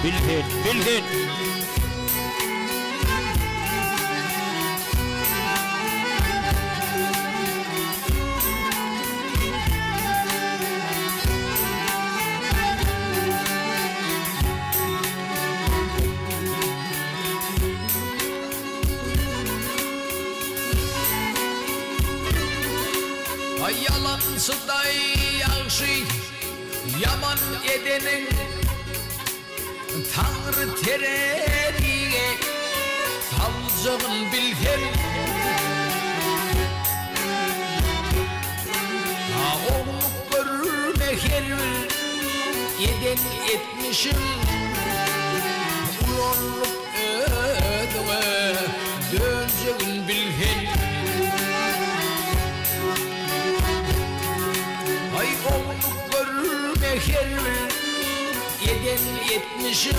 Bilgin, bilgin. Yalansıday yaxşı yaman edenin Tanrı terediğe salcağın bilgen Oğluk görme her eden etmişim Ulanlık ödüğe döneceğin bilgen Ay oğluk görme her eden etmişim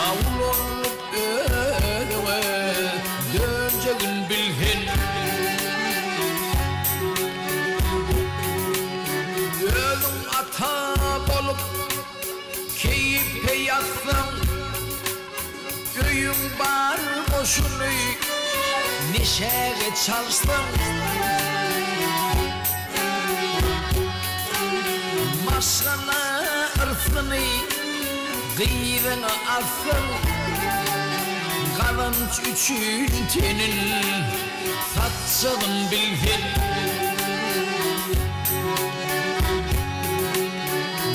Ulanlık ödüğe döneceğin bilgen Ölüm ata olup keyifle yatsam Öyüm var boşunu neşeye çalsam Maşrana ırfını gıyrını atsam Kazanç üçün tenin satçığın bilgen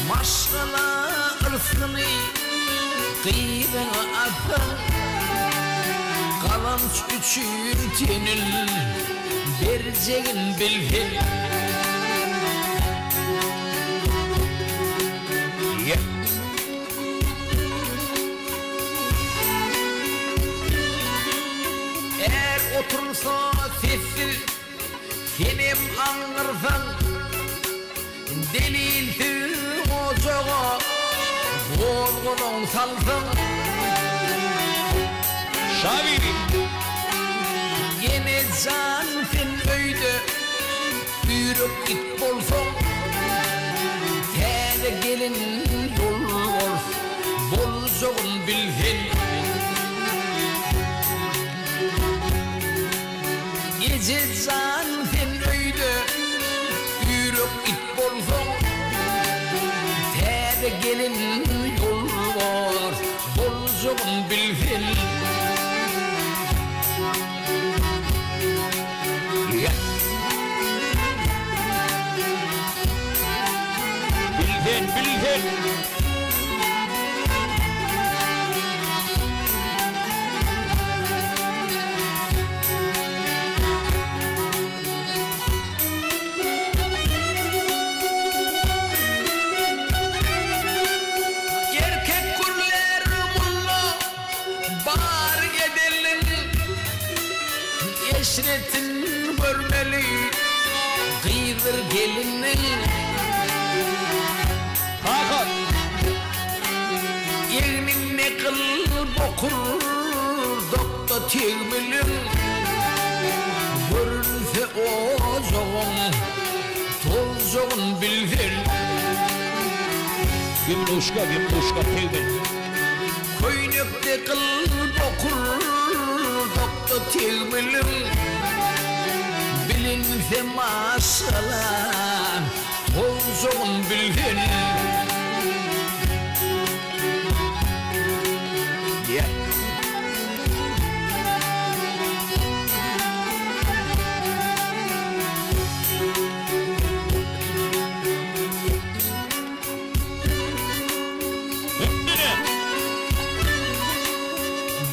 Maşrana ırfını gıyrını atsam Kazanç üçün tenin vereceğin bilgen Eğer otursa sessiz senim anırsan Delilsiz ocağa Borgunun salsın Şaviri Yine can sen öyde Büyürüp it bolsun Tene gelin yol var Bolcuğun bilhin Gece can sen öyde Büyürüp it bolsun Tene gelin yol var Bolcuğun bilhin Bilgin, bilgin. Erkek kurlar mulla bar edelim Eşretin görmeli Kıydır gelinin Hakan. Yemin ne kıl bokur Dokta tegmilim Görünse ocağın Tolcağın bilgin Gümruşka, gümruşka tegmin. Köynekte kıl bokur Dokta tegmilim Bilinse maşallah Tolcağın bilgin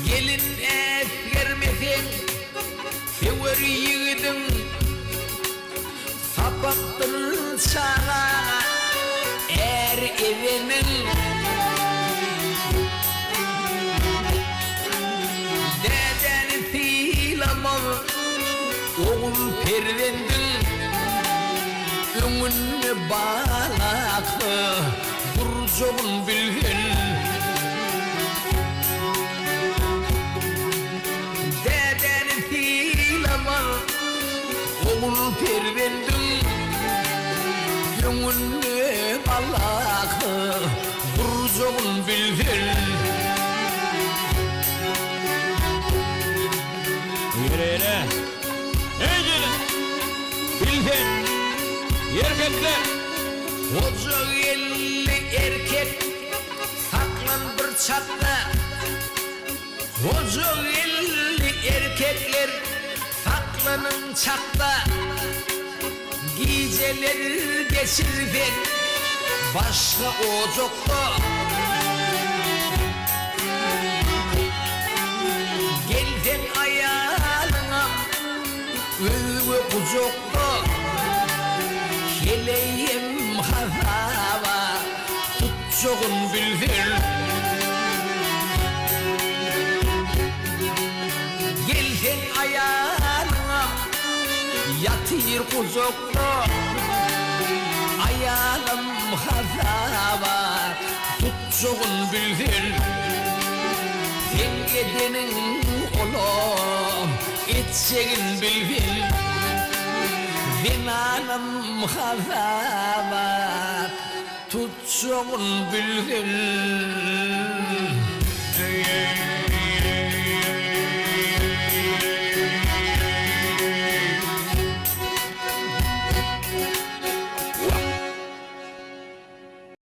Gelin et vermesin Sever yiğidin Sabahtır çağa Er evinin Deden silamam Oğul pervendin Ününü balakı Burcuğun bilgin Deden silamam Oğul pervendin Ününü balakı Burcuğun bilgin erkekler. Koca elli erkek saklan bir çatta. Koca elli erkekler saklanın çatta. Geceleri geçirdik başka ocakta. Geldin ayağına öve kucakta. Geleyim harava tutacağın bildir. Geldin ayağına yatır kucakta. Ayağım harava tutacağın bildir. Dengedenin oğlum içeceğin bildir. Binanım harava tutacağın bildir.